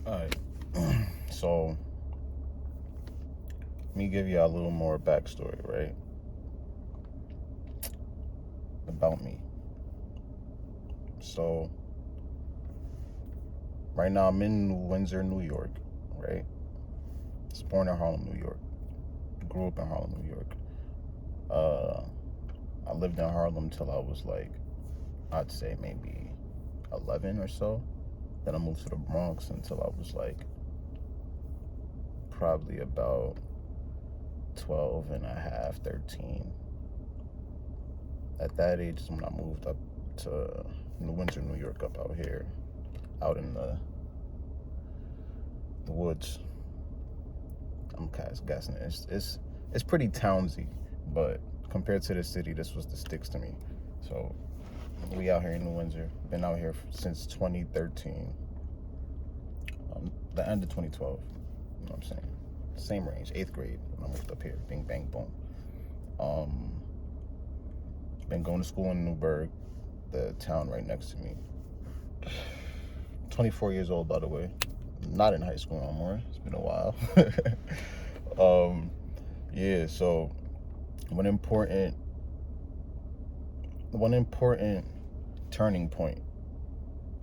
Alright, so let me give you a little more backstory, right? About me. So, right now I'm in New Windsor, New York, right? I was born in Harlem, New York. Grew up in Harlem, New York. Uh, I lived in Harlem till I was like, I'd say maybe 11 or so. Then I moved to the Bronx until I was like probably about 12 and a half, 13. At that age is when I moved up to New Windsor, New York, up out here, out in the woods. I'm guessing it's pretty townsy, but compared to the city, this was the sticks to me. So we out here in New Windsor. Been out here since 2013, the end of 2012. You know what I'm saying? Same range, 8th grade when I moved up here. Bing, bang, boom. Been going to school in Newburgh, the town right next to me. 24 years old, by the way. Not in high school no more. It's been a while. Yeah, so one important turning point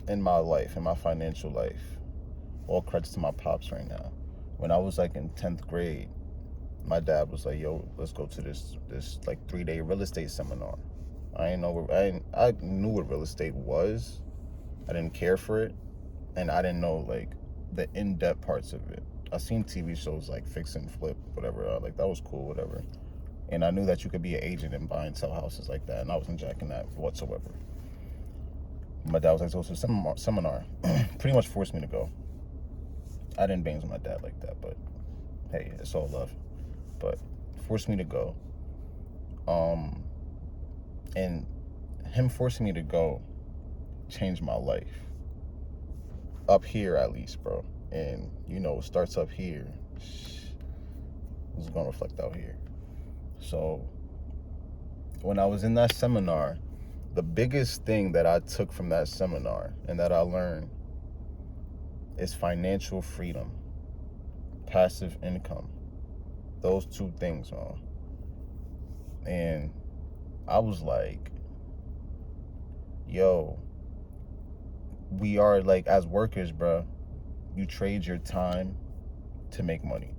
in my life, in my financial life, all credits to my pops right now. When I was like in 10th grade, my dad was like, yo, let's go to this like 3-day real estate seminar. I knew what real estate was. I didn't care for it, and I didn't know like the in-depth parts of it. I seen TV shows like Fix and Flip, whatever. Like that was cool, whatever. And I knew that you could be an agent and buy and sell houses like that, and I wasn't jacking that whatsoever. My dad was like, "Go to a seminar." Pretty much forced me to go. I didn't bang with my dad like that, but hey, it's all love. But forced me to go. And him forcing me to go changed my life. Up here, at least, bro. And it starts up here. It's gonna reflect out here. So when I was in that seminar, the biggest thing that I took from that seminar and that I learned is financial freedom, passive income. Those two things, man. And I was like, yo, we are like, as workers, bro, you trade your time to make money,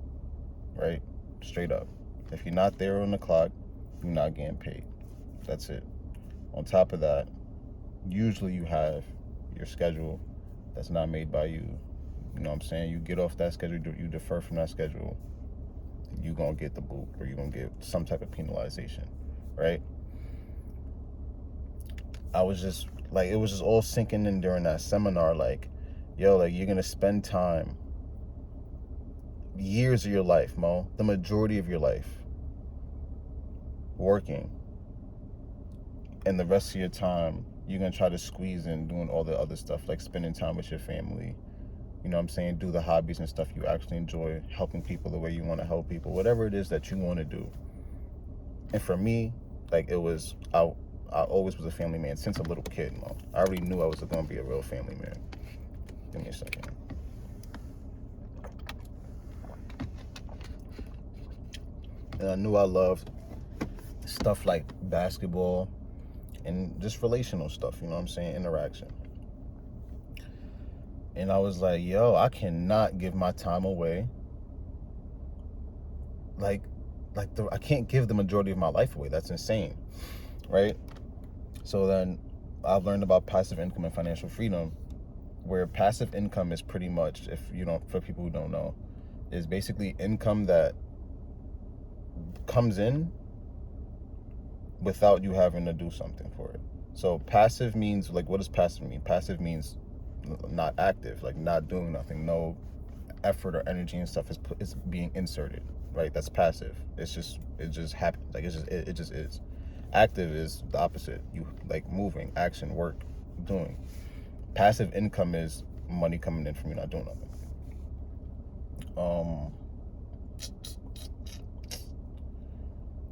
right? Straight up. If you're not there on the clock, you're not getting paid. That's it. On top of that, usually you have your schedule that's not made by you. You know what I'm saying? You get off that schedule, you defer from that schedule, you're going to get the boot, or you're going to get some type of penalization, right? I was just like, it was just all sinking in during that seminar. Like, yo, like you're going to spend time, years of your life, Mo, the majority of your life, working. And the rest of your time, you're going to try to squeeze in doing all the other stuff, like spending time with your family. You know what I'm saying? Do the hobbies and stuff you actually enjoy, helping people the way you want to help people, whatever it is that you want to do. And for me, like I always was a family man since a little kid, Mo. I already knew I was going to be a real family man. Give me a second. And I knew I loved stuff like basketball and just relational stuff, you know what I'm saying? Interaction. And I was like, yo, I cannot give my time away. I can't give the majority of my life away. That's insane, right? So then I've learned about passive income and financial freedom, where passive income is pretty much, for people who don't know, is basically income that comes in without you having to do something for it. So passive means, like, what does passive mean? Passive means not active, like not doing nothing, no effort or energy and stuff is being inserted, right? That's passive. It just happens. Like it just is. Active is the opposite. You like moving, action, work, doing. Passive income is money coming in from you not doing nothing.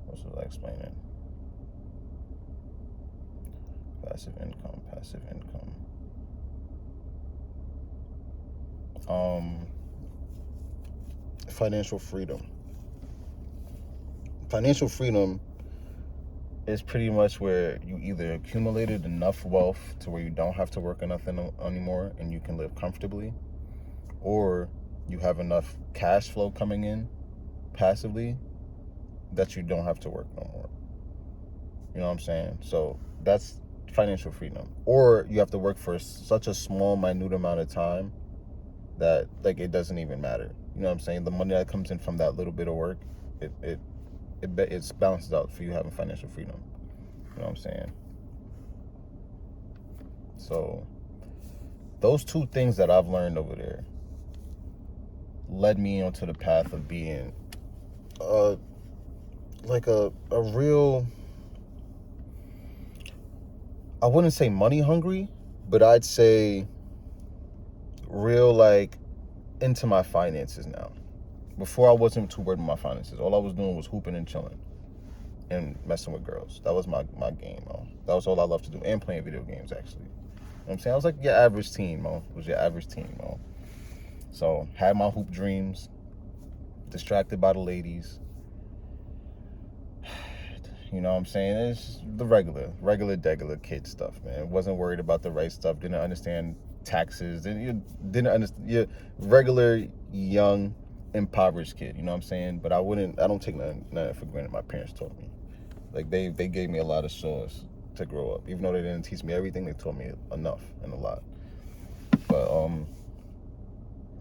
What was I explaining? Passive income. Financial freedom. Financial freedom is pretty much where you either accumulated enough wealth to where you don't have to work nothing anymore and you can live comfortably, or you have enough cash flow coming in passively that you don't have to work no more. You know what I'm saying? So that's financial freedom. Or you have to work for such a small, minute amount of time that like it doesn't even matter. You know what I'm saying? The money that comes in from that little bit of work, it's balanced out for you having financial freedom. You know what I'm saying? So those two things that I've learned over there led me onto the path of being like a real, I wouldn't say money hungry, but I'd say real like into my finances now. Before I wasn't too worried about my finances. All I was doing was hooping and chilling and messing with girls. That was my game, Mo. That was all I loved to do. And playing video games, actually. You know what I'm saying? I was like your average teen, Mo. It was your average teen, Mo. So, had my hoop dreams, distracted by the ladies. You know what I'm saying? It's the regular degular kid stuff, man. Wasn't worried about the right stuff. Didn't understand taxes. Didn't understand. You're regular, young, impoverished kid. You know what I'm saying? But I don't take nothing for granted. My parents taught me. Like, they gave me a lot of sauce to grow up. Even though they didn't teach me everything, they taught me enough and a lot. But,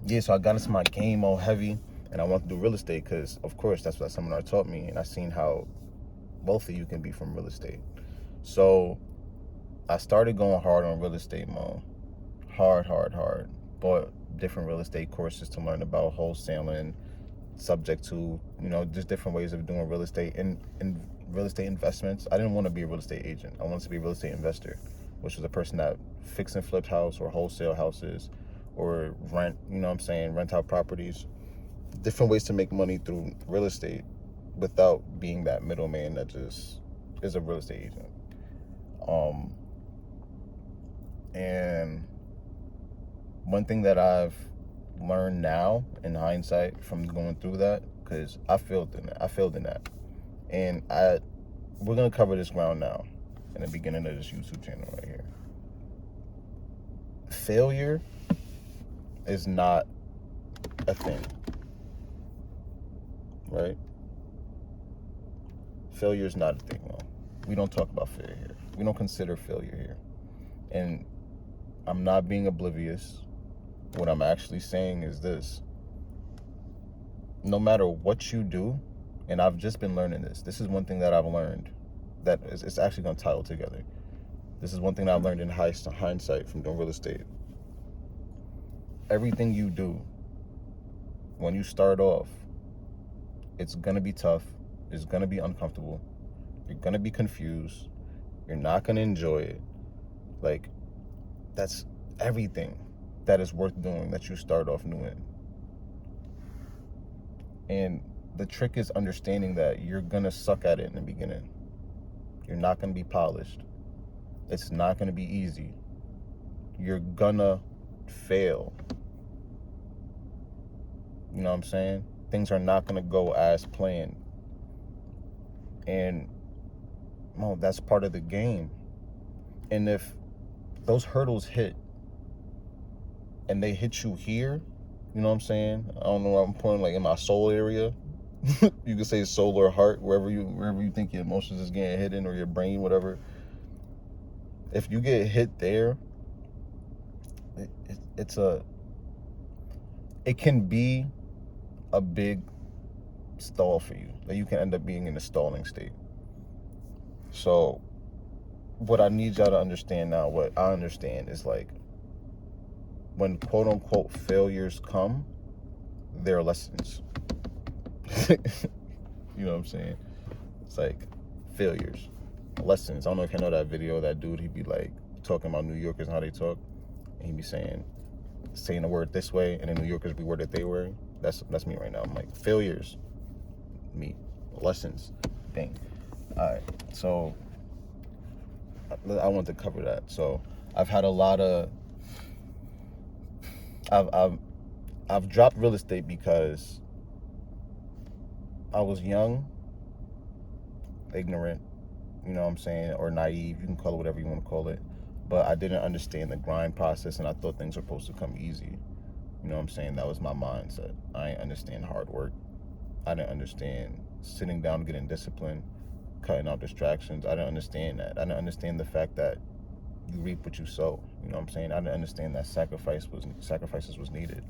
yeah, so I got into my game all heavy, and I wanted to do real estate because, of course, that's what that seminar taught me, and I seen how wealthy you can be from real estate. So I started going hard on real estate, Mo. Hard. Bought different real estate courses to learn about wholesaling, subject to, just different ways of doing real estate and real estate investments. I didn't want to be a real estate agent. I wanted to be a real estate investor, which was a person that fix and flip house or wholesale houses or rent, rent out properties. Different ways to make money through real estate without being that middleman that just is a real estate agent. And one thing that I've learned now in hindsight from going through that, because I failed in that. And we're going to cover this ground now in the beginning of this YouTube channel right here. Failure is not a thing, right? Failure is not a thing, though. We don't talk about failure here. We don't consider failure here. And I'm not being oblivious. What I'm actually saying is this. No matter what you do, and I've just been learning this. This is one thing that I've learned that it's actually going to tie all together. This is one thing that I've learned in hindsight from doing real estate. Everything you do, when you start off, it's going to be tough. It's going to be uncomfortable. You're going to be confused. You're not going to enjoy it. Like, that's everything that is worth doing that you start off new in. And the trick is understanding that you're going to suck at it in the beginning. You're not going to be polished. It's not going to be easy. You're going to fail. You know what I'm saying? Things are not going to go as planned. And, well, that's part of the game. And if those hurdles hit, and they hit you here, you know what I'm saying? I don't know where I'm pointing, like in my soul area. You can say soul or heart, wherever you think your emotions is getting hit in, or your brain, whatever. If you get hit there, it can be a big stall for you. That you can end up being in a stalling state. So what I need y'all to understand now, what I understand is, like, when quote unquote failures come, they're lessons. You know what I'm saying? It's like failures, lessons. I don't know if you know that video, that dude, he'd be like talking about New Yorkers and how they talk, and he'd be saying the word this way, and then New Yorkers be word that they were. That's me right now. I'm like, failures, me, lessons, thing. All right, so I want to cover that. So I've had a lot of, I've dropped real estate because I was young, ignorant, you know what I'm saying, or naive. You can call it whatever you want to call it. But I didn't understand the grind process, and I thought things were supposed to come easy. You know what I'm saying? That was my mindset. I didn't understand hard work. I didn't understand sitting down, getting disciplined, cutting out distractions. I didn't understand that. I didn't understand the fact that you reap what you sow. You know what I'm saying? I didn't understand that sacrifices was needed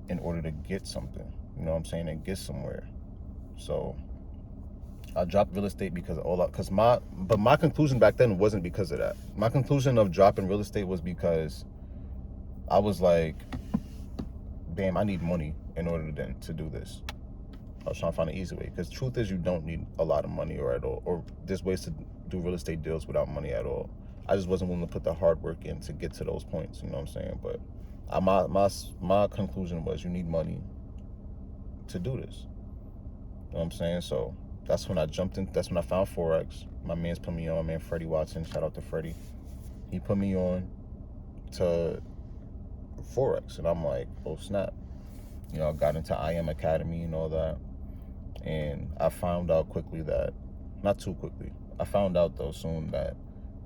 in order to get something. You know what I'm saying? And get somewhere. So I dropped real estate because my conclusion back then wasn't because of that. My conclusion of dropping real estate was because I was like, damn, I need money in order to do this. I was trying to find an easy way, because truth is, you don't need a lot of money or at all, or there's ways to do real estate deals without money at all. I just wasn't willing to put the hard work in to get to those points, you know what I'm saying? But my conclusion was, you need money to do this. You know what I'm saying? So that's when I jumped in. That's when I found Forex. My man's put me on. My man Freddie Watson. Shout out to Freddie. He put me on to Forex, and I'm like, oh snap. You know, I got into IM Academy and all that. And I found out quickly that, not too quickly, I found out though soon that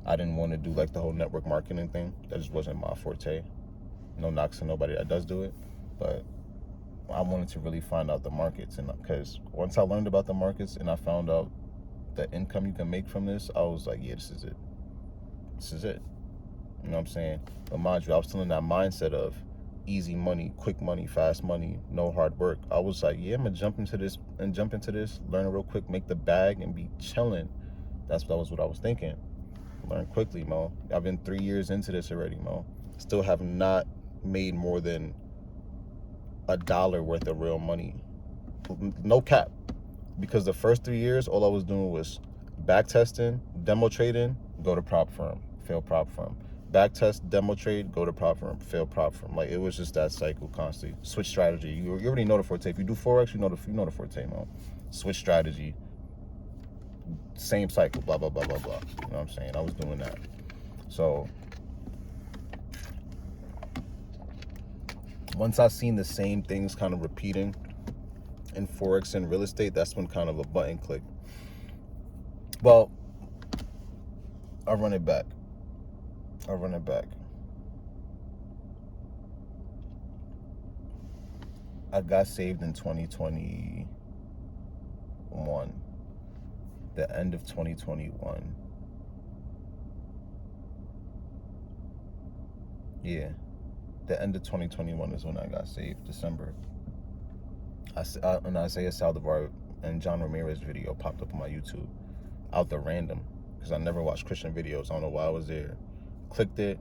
I didn't want to do like the whole network marketing thing. That just wasn't my forte. No knocks to nobody that does do it. But I wanted to really find out the markets, and because once I learned about the markets and I found out the income you can make from this, I was like, yeah, this is it. This is it. You know what I'm saying? But mind you, I was still in that mindset of easy money, quick money, fast money, no hard work. I was like, yeah, I'm gonna jump into this, learn it real quick, make the bag, and be chilling. That was what I was thinking. Learn quickly, Mo. I've been 3 years into this already, Mo. Still have not made more than $1 worth of real money. No cap. Because the first 3 years, all I was doing was back testing, demo trading, go to prop firm, fail prop firm. Back test, demo trade, go to prop firm, fail prop firm. Like, it was just that cycle constantly. Switch strategy. You already know the forte. If you do Forex, you know the forte, man. Switch strategy. Same cycle, blah, blah, blah, blah, blah. You know what I'm saying? I was doing that. So once I seen the same things kind of repeating in Forex and real estate, that's when kind of a button clicked. Well, I'll run it back. I got saved in 2021. The end of 2021. Yeah. The end of 2021 is when I got saved, December. An Isaiah Saldivar and John Ramirez video popped up on my YouTube, out the random, because I never watched Christian videos. I don't know why I was there. Clicked it,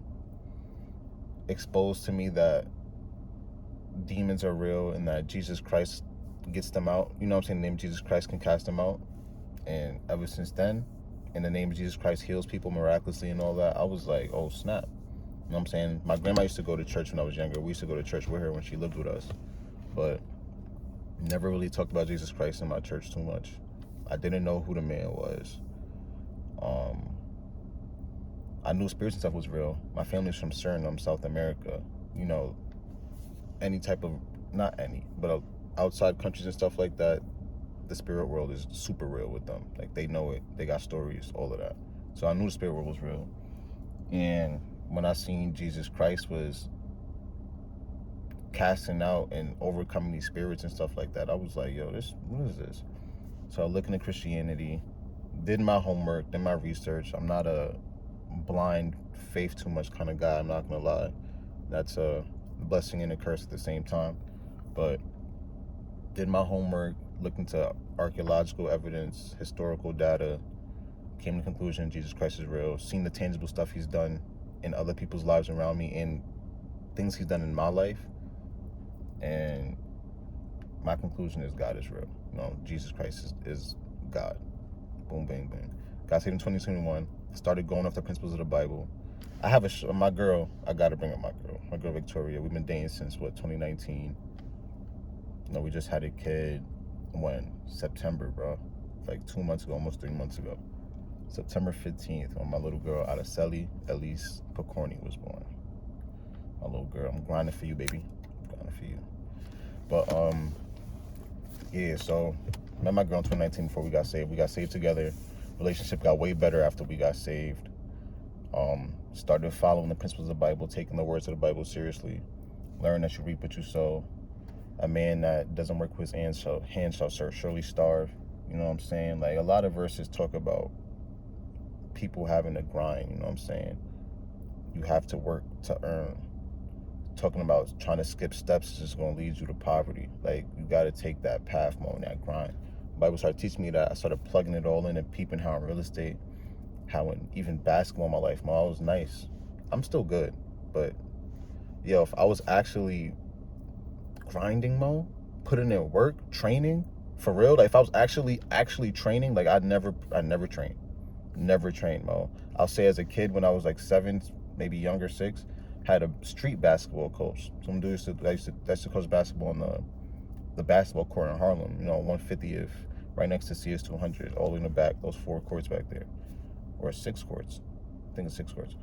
exposed to me that demons are real and that Jesus Christ gets them out. You know what I'm saying? The name of Jesus Christ can cast them out. And ever since then, in the name of Jesus Christ heals people miraculously and all that, I was like, oh snap. You know what I'm saying? My grandma used to go to church when I was younger. We used to go to church with her when she lived with us. But never really talked about Jesus Christ in my church too much. I didn't know who the man was. I knew spirits and stuff was real. My family's from Suriname, South America. You know, any type of, not any, but outside countries and stuff like that, the spirit world is super real with them. Like, they know it. They got stories, all of that. So I knew the spirit world was real. And when I seen Jesus Christ was casting out and overcoming these spirits and stuff like that, I was like, yo, what is this? So I looked into Christianity, did my homework, did my research. I'm not a blind faith too much kind of guy, I'm not gonna lie. That's a blessing and a curse at the same time. But did my homework, looked into archaeological evidence, historical data, came to the conclusion Jesus Christ is real, seen the tangible stuff he's done in other people's lives around me and things he's done in my life. And my conclusion is God is real. You know, Jesus Christ is God. Boom, bang, bang. Got saved in 2021. Started going off the principles of the Bible. I have my girl, I gotta bring up my girl Victoria. We've been dating since 2019. You know, we just had a kid when? September, bro. Like 2 months ago, almost 3 months ago. September 15th, when my little girl Araceli Elise Pocorni was born. My little girl. I'm grinding for you, baby. I'm grinding for you. But yeah, so met my girl in 2019 before we got saved. We got saved together. Relationship got way better after we got saved. Started following the principles of the Bible, taking the words of the Bible seriously. Learn that you reap what you sow. A man that doesn't work with his hands shall surely starve. You know what I'm saying? Like, a lot of verses talk about people having to grind, you know what I'm saying? You have to work to earn. Talking about trying to skip steps is just going to lead you to poverty. Like, you got to take that path, more and that grind. The Bible started teaching me that. I started plugging it all in and peeping how in real estate, how in even basketball in my life, I was nice. I'm still good, but yo, if I was actually grinding, putting in work, training, for real, like if I was actually training, like I'd never trained. Never trained, I'll say as a kid when I was like 7, maybe younger, 6, had a street basketball coach. Some dude used to coach basketball on the basketball court in Harlem, 150th, right next to CS 200, all in the back, those 4 courts back there. Or 6 courts. I think it's 6 courts.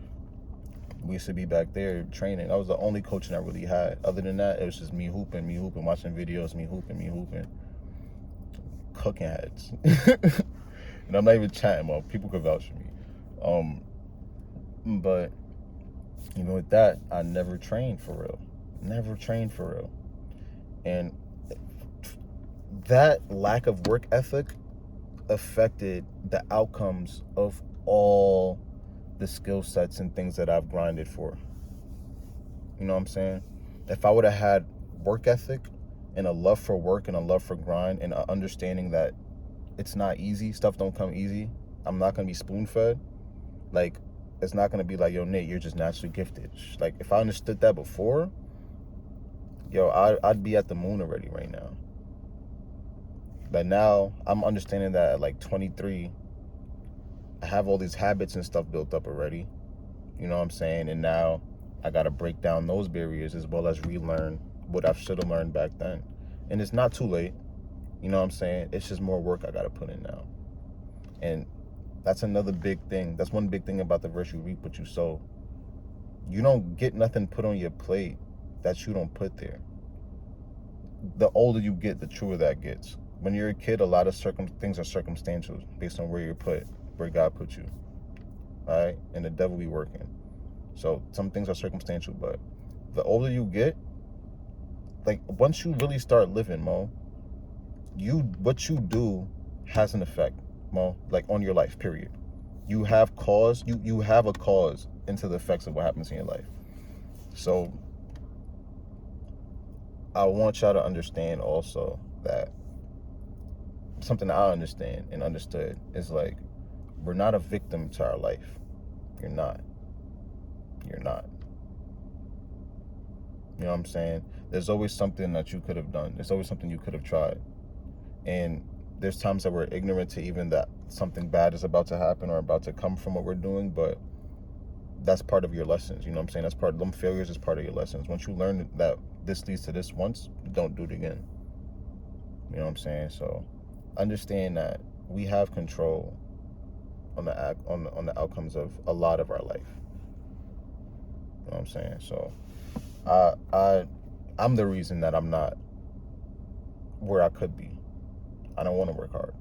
We used to be back there training. I was the only coaching I really had. Other than that, it was just me hooping, watching videos, me hooping. Cooking heads. And I'm not even chatting, people could vouch for me. But even with that, I never trained for real. And that lack of work ethic affected the outcomes of all the skill sets and things that I've grinded for. You know what I'm saying? If I would have had work ethic and a love for work and a love for grind and an understanding that it's not easy, stuff don't come easy, I'm not going to be spoon-fed. Like, it's not going to be like, yo, Nate, you're just naturally gifted. Like, if I understood that before, yo, I'd be at the moon already right now. But now I'm understanding that at like 23, I have all these habits and stuff built up already. You know what I'm saying? And now I got to break down those barriers as well as relearn what I should have learned back then. And it's not too late. You know what I'm saying? It's just more work I got to put in now. And that's another big thing. That's one big thing about the verse, you reap what you sow. You don't get nothing put on your plate that you don't put there. The older you get, the truer that gets. When you're a kid, a lot of things are circumstantial based on where you're put, where God put you. All right? And the devil be working. So some things are circumstantial, but the older you get, like once you really start living, what you do has an effect, like on your life, period. You have cause, you have a cause into the effects of what happens in your life. So I want y'all to understand also that something I understand and understood is like, we're not a victim to our life. You're not. You know what I'm saying? There's always something that you could have done. There's always something you could have tried. And there's times that we're ignorant to even that something bad is about to happen or about to come from what we're doing, but that's part of your lessons. You know what I'm saying? That's part of them failures, is part of your lessons. Once you learn that this leads to this once, don't do it again. You know what I'm saying? So understand that we have control on the outcomes of a lot of our life. You know what I'm saying? So I'm the reason that I'm not where I could be. I don't want to work hard.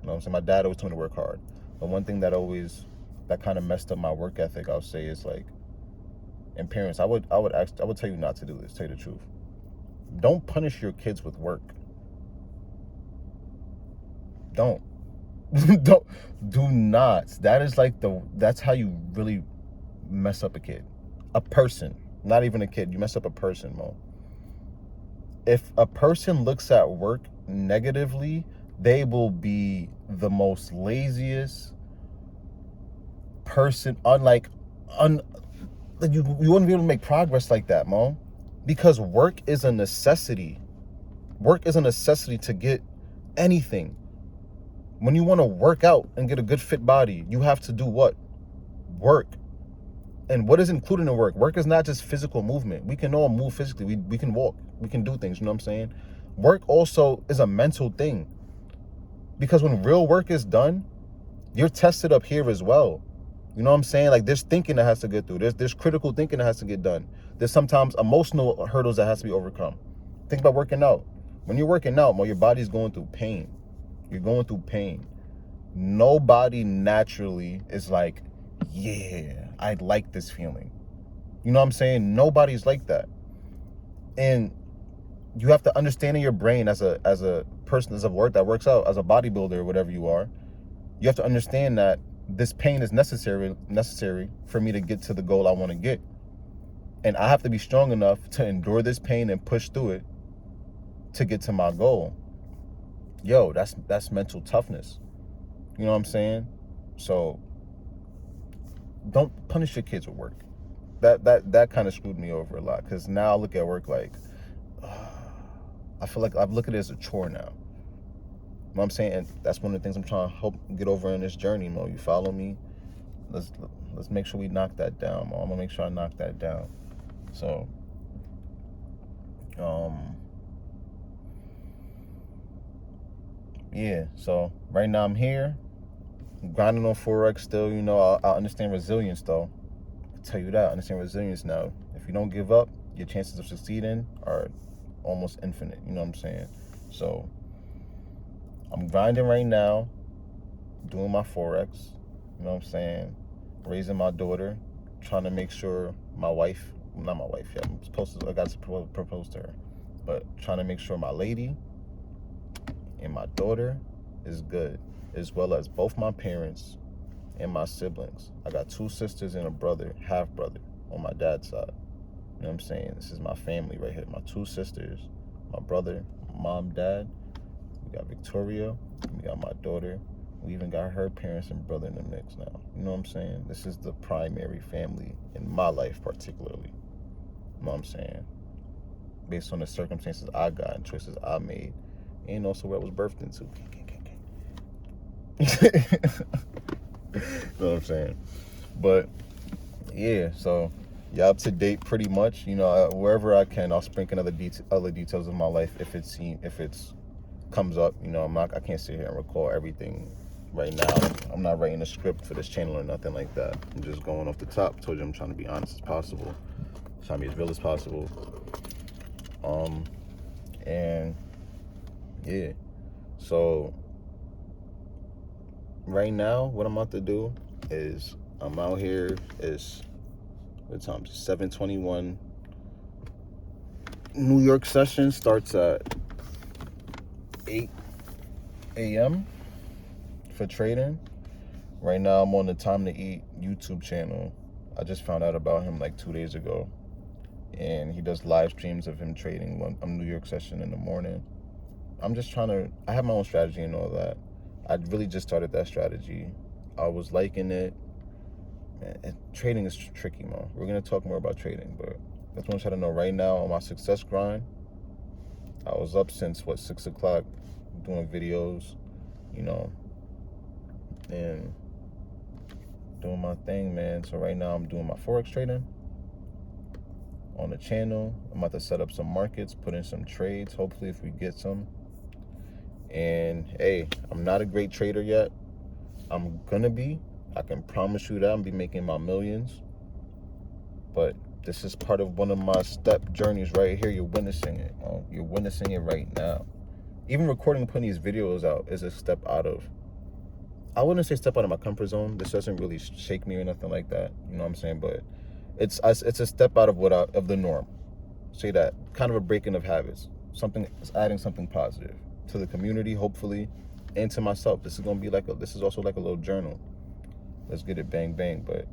You know what I'm saying? My dad always told me to work hard. But one thing that kind of messed up my work ethic, I'll say, is like, and parents, I would tell you not to do this, tell you the truth. Don't punish your kids with work. Don't. Do not. That is like that's how you really mess up a kid. A person, not even a kid. You mess up a person, If a person looks at work negatively, they will be the most laziest person. You wouldn't be able to make progress like that, because work is a necessity. Work is a necessity to get anything. When you want to work out and get a good fit body, you have to do what? Work. And what is included in work? Work is not just physical movement. We can all move physically. We can walk. We can do things, you know what I'm saying? Work also is a mental thing. Because when real work is done, you're tested up here as well. You know what I'm saying? Like, there's thinking that has to get through. There's critical thinking that has to get done. There's sometimes emotional hurdles that has to be overcome. Think about working out. When you're working out, your body's going through pain. You're going through pain. Nobody naturally is like, yeah, I like this feeling. You know what I'm saying? Nobody's like that. And you have to understand in your brain as a person that works out, as a bodybuilder or whatever you are, you have to understand that this pain is necessary for me to get to the goal I want to get. And I have to be strong enough to endure this pain and push through it to get to my goal. Yo, that's mental toughness. You know what I'm saying? So don't punish your kids with work. That kind of screwed me over a lot, because now I look at work like, I feel like I look at it as a chore now. You know what I'm saying? And that's one of the things I'm trying to help get over in this journey, Mo. You follow me? Let's make sure we knock that down, Mo. I'm gonna make sure I knock that down. So, yeah. So right now I'm here, grinding on Forex still. You know, I understand resilience though. I can tell you that. I understand resilience now. If you don't give up, your chances of succeeding are almost infinite. You know what I'm saying? So I'm grinding right now, doing my Forex. You know what I'm saying? Raising my daughter, trying to make sure my wife, not my wife yet, I got to propose to her, but trying to make sure my lady and my daughter is good, as well as both my parents and my siblings. I got 2 sisters and a brother, half brother on my dad's side. You know what I'm saying? This is my family right here. My 2 sisters, my brother, mom, dad. We got Victoria, we got my daughter. We even got her parents and brother in the mix now. You know what I'm saying? This is the primary family in my life particularly. You know what I'm saying? Based on the circumstances I got and choices I made. And also where I was birthed into. You know what I'm saying? But yeah, so yeah, up to date pretty much. You know, wherever I can, I'll sprinkle other details of my life if it's comes up. You know, I can't sit here and recall everything right now. I'm not writing a script for this channel or nothing like that. I'm just going off the top. Told you I'm trying to be honest as possible, trying to be as real as possible. And yeah, so right now what I'm about to do is I'm out here. Is what time? 7:21. New York session starts at 8 a.m. for trading. Right now I'm on the Time to Eat YouTube channel. I just found out about him like 2 days ago, and he does live streams of him trading on New York session in the morning. I'm just trying to, I have my own strategy and all that. I really just started that strategy. I was liking it. Man, trading is tricky, man. We're gonna talk more about trading, but that's what I'm trying to know right now on my success grind. I was up since 6 o'clock doing videos, you know, and doing my thing, man. So right now I'm doing my Forex trading on the channel. I'm about to set up some markets, put in some trades, hopefully if we get some. And hey, I'm not a great trader yet. I'm gonna be. I can promise you that. I'm gonna be making my millions. But this is part of one of my step journeys right here. You're witnessing it. You're witnessing it right now. Even recording and putting these videos out is a step out of, I wouldn't say step out of my comfort zone. This doesn't really shake me or nothing like that. You know what I'm saying? But it's a step out of the norm. Say that. Kind of a breaking of habits. Adding something positive to the community, hopefully, and to myself. This is gonna be this is also like a little journal. Let's get it bang bang. But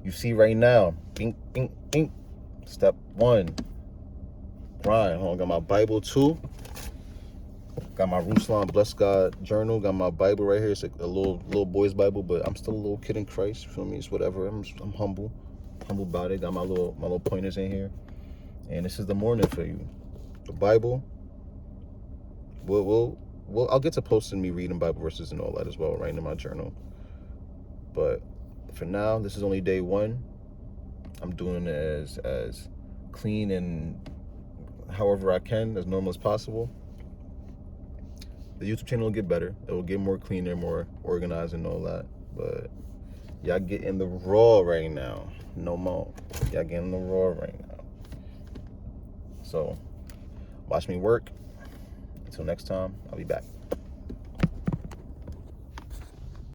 you see right now, bing bing bing. Step 1, grind. Hold on, got my Bible too. Got my Ruslan Bless God journal. Got my Bible right here. It's a little boy's Bible, but I'm still a little kid in Christ. You feel me? It's whatever. I'm humble about it. Got my little pointers in here, and this is the morning for you. The Bible. I'll get to posting me reading Bible verses and all that as well, right in my journal. But for now, this is only day 1. I'm doing it as clean and however I can, as normal as possible. The YouTube channel will get better. It will get more cleaner, more organized and all that. But y'all getting the raw right now. No more. Y'all getting the raw right now. So watch me work. Until next time, I'll be back.